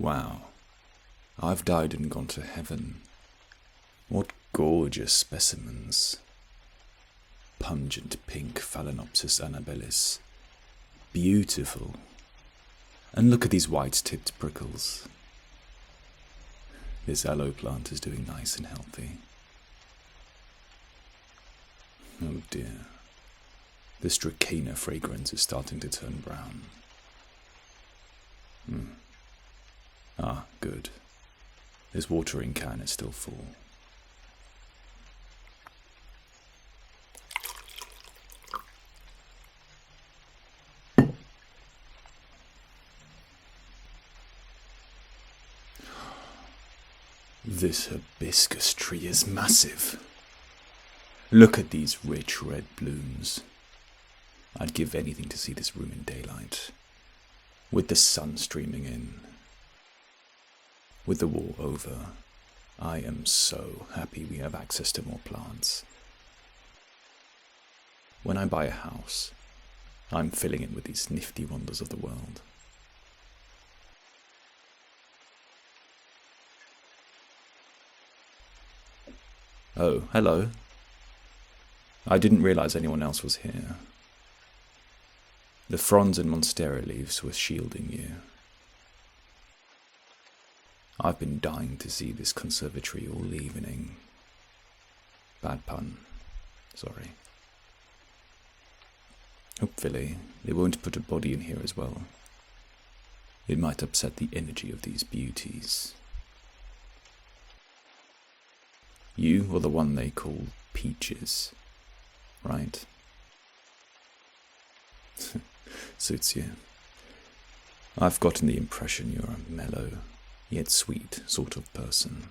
Wow. I've died and gone to heaven. What gorgeous specimens. Pungent pink Phalaenopsis annabellis. Beautiful. And look at these white-tipped prickles. This aloe plant is doing nice and healthy. Oh dear. The Stracana fragrance is starting to turn brown. Ah, good. This watering can is still full. This hibiscus tree is massive. Look at these rich red blooms. I'd give anything to see this room in daylight, with the sun streaming in. With the war over, I am so happy we have access to more plants. When I buy a house, I'm filling it with these nifty wonders of the world. Oh, hello. I didn't realize anyone else was here. The fronds and monstera leaves were shielding you. I've been dying to see this conservatory all evening. Bad pun. Sorry. Hopefully, they won't put a body in here as well. It might upset the energy of these beauties. You are the one they call Peaches, right? Suits you. I've gotten the impression you're a mellow, yet sweet sort of person.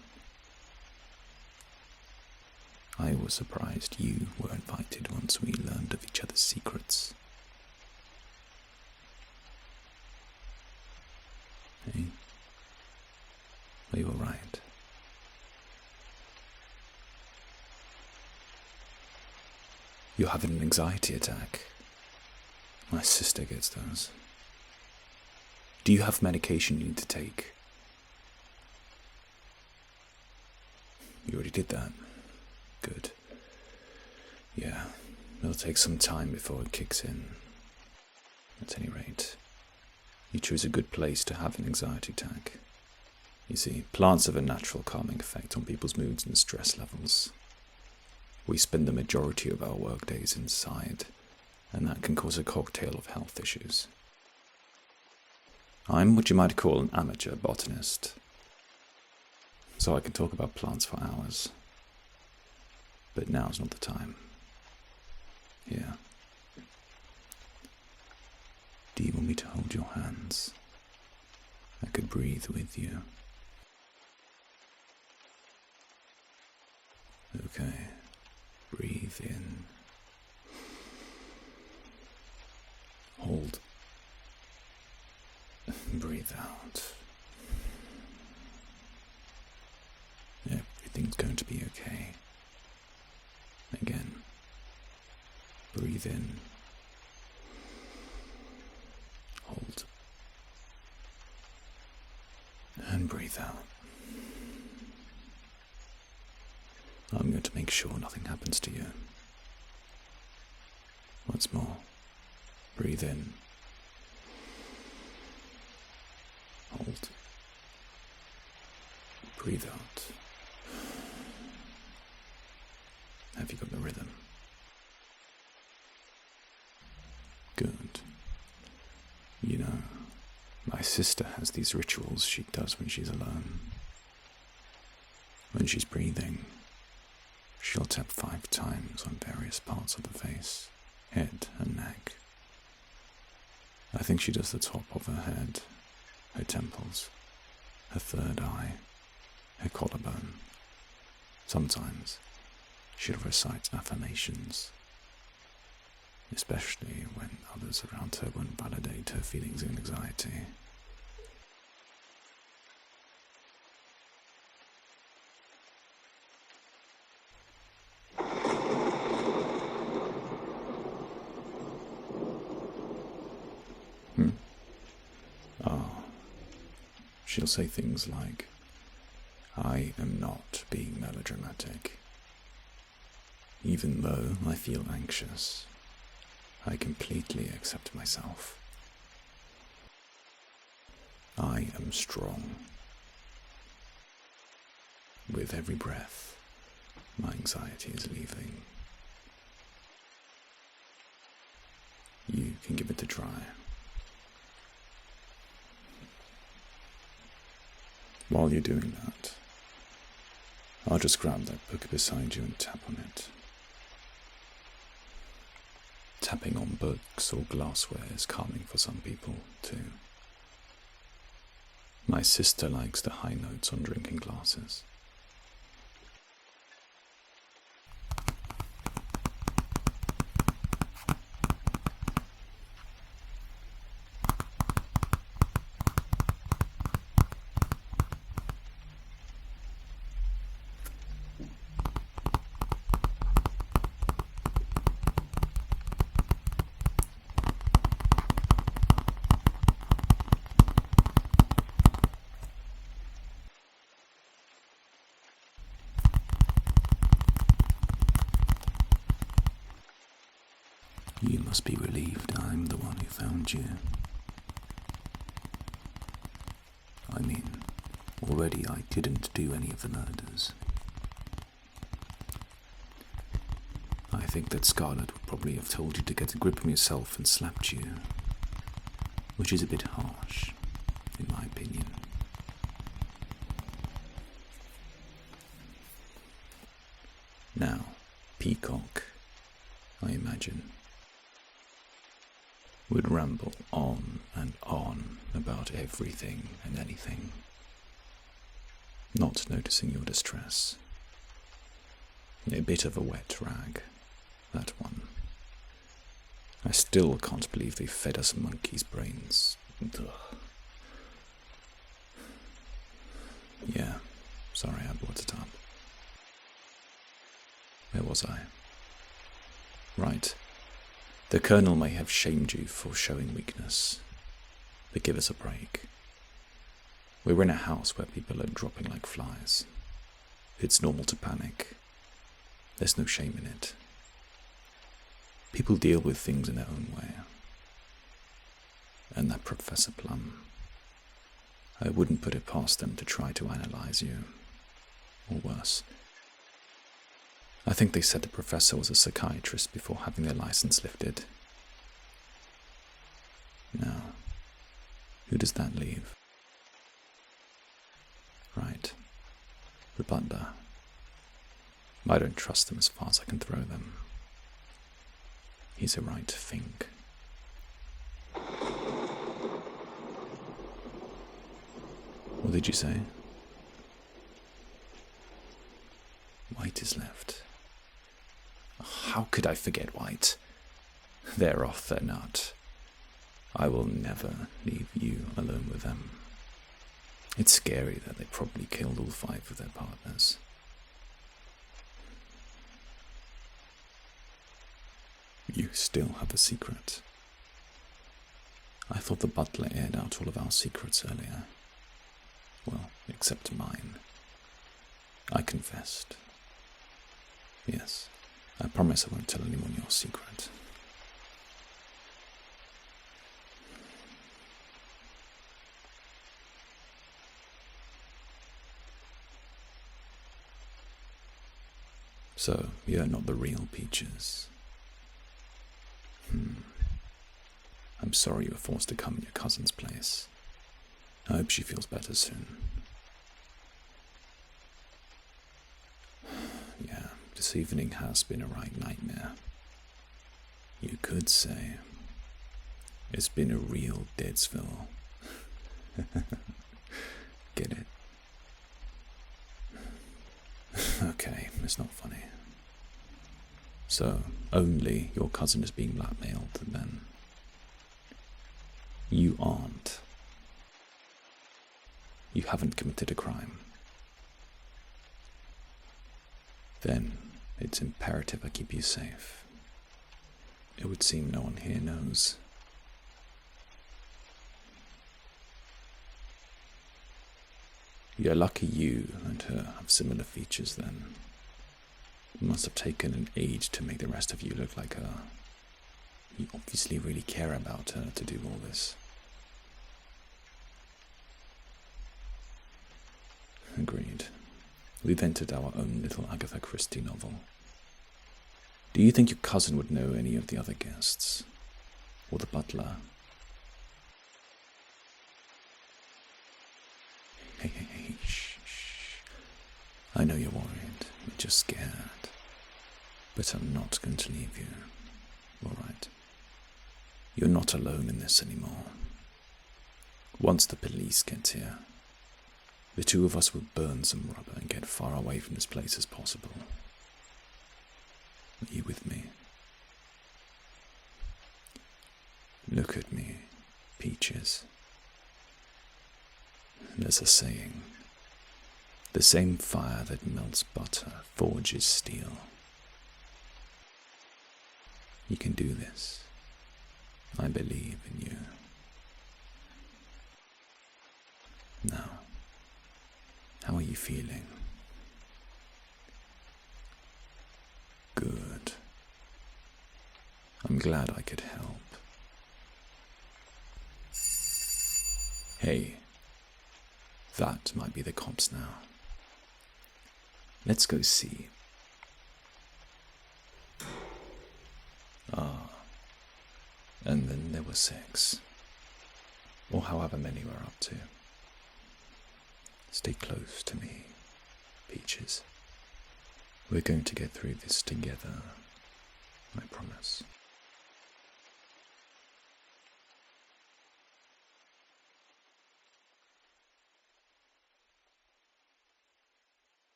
I was surprised you were invited once we learned of each other's secrets. Hey? Well, you were right. You're having an anxiety attack. My sister gets those. Do you have medication you need to take? You already did that. Good. Yeah, it'll take some time before it kicks in. At any rate, you chose a good place to have an anxiety attack. You see, plants have a natural calming effect on people's moods and stress levels. We spend the majority of our workdays inside, and that can cause a cocktail of health issues. I'm what you might call an amateur botanist, so I can talk about plants for hours. But now's not the time. Here. Do you want me to hold your hands? I could breathe with you. Okay. Breathe in. Hold. Breathe out. Everything's going to be okay. Again. Breathe in. Hold. And breathe out. I'm going to make sure nothing happens to you. Once more. Breathe in. Hold. Breathe out. Have you got the rhythm? Good. You know, my sister has these rituals she does when she's alone. When she's breathing, she'll tap 5 times on various parts of the face, head and neck. I think she does the top of her head, her temples, her third eye, her collarbone. Sometimes she'll recite affirmations, especially when others around her won't validate her feelings of anxiety. she'll say things like, "I am not being melodramatic. Even though I feel anxious, I completely accept myself. I am strong. With every breath, my anxiety is leaving. You can give it a try." While you're doing that, I'll just grab that book beside you and tap on it. Tapping on books or glassware is calming for some people, too. My sister likes the high notes on drinking glasses. You must be relieved I'm the one who found you. I mean, already I didn't do any of the murders. I think that Scarlet would probably have told you to get a grip on yourself and slapped you, which is a bit harsh, in my opinion. Now, Peacock, I imagine, would ramble on and on about everything and anything, not noticing your distress. A bit of a wet rag, that one. I still can't believe they fed us monkeys' brains. Ugh. Yeah, sorry I brought it up. Where was I? Right. The Colonel may have shamed you for showing weakness, but give us a break. We're in a house where people are dropping like flies. It's normal to panic. There's no shame in it. People deal with things in their own way. And that Professor Plum, I wouldn't put it past them to try to analyze you, or worse. I think they said the professor was a psychiatrist before having their license lifted. Now, who does that leave? Right, the butler. I don't trust them as far as I can throw them. He's a right fink. What did you say? White is left. How could I forget White? They're off their nut. I will never leave you alone with them. It's scary that they probably killed all 5 of their partners. You still have a secret. I thought the butler aired out all of our secrets earlier. Well, except mine. I confessed. Yes, I promise I won't tell anyone your secret. So, you're not the real Peaches. I'm sorry you were forced to come in your cousin's place. I hope she feels better soon. Yeah, this evening has been a right nightmare. You could say it's been a real Deadsville. Get it? Okay, it's not funny. So, only your cousin is being blackmailed, then? You aren't. You haven't committed a crime. Then, it's imperative I keep you safe. It would seem no one here knows. You're lucky you and her have similar features then. It must have taken an age to make the rest of you look like her. You obviously really care about her to do all this. Agreed. We've entered our own little Agatha Christie novel. Do you think your cousin would know any of the other guests? Or the butler? Hey, shh. I know you're worried, you're just scared. But I'm not going to leave you, alright? You're not alone in this anymore. Once the police get here, the two of us will burn some rubber and get far away from this place as possible. Are you with me? Look at me, Peaches. There's a saying, the same fire that melts butter forges steel. You can do this. I believe in you. Now, how are you feeling? Good. I'm glad I could help. Hey, that might be the cops now. Let's go see. And then there were 6. Or however many we're up to. Stay close to me, Peaches. We're going to get through this together, I promise.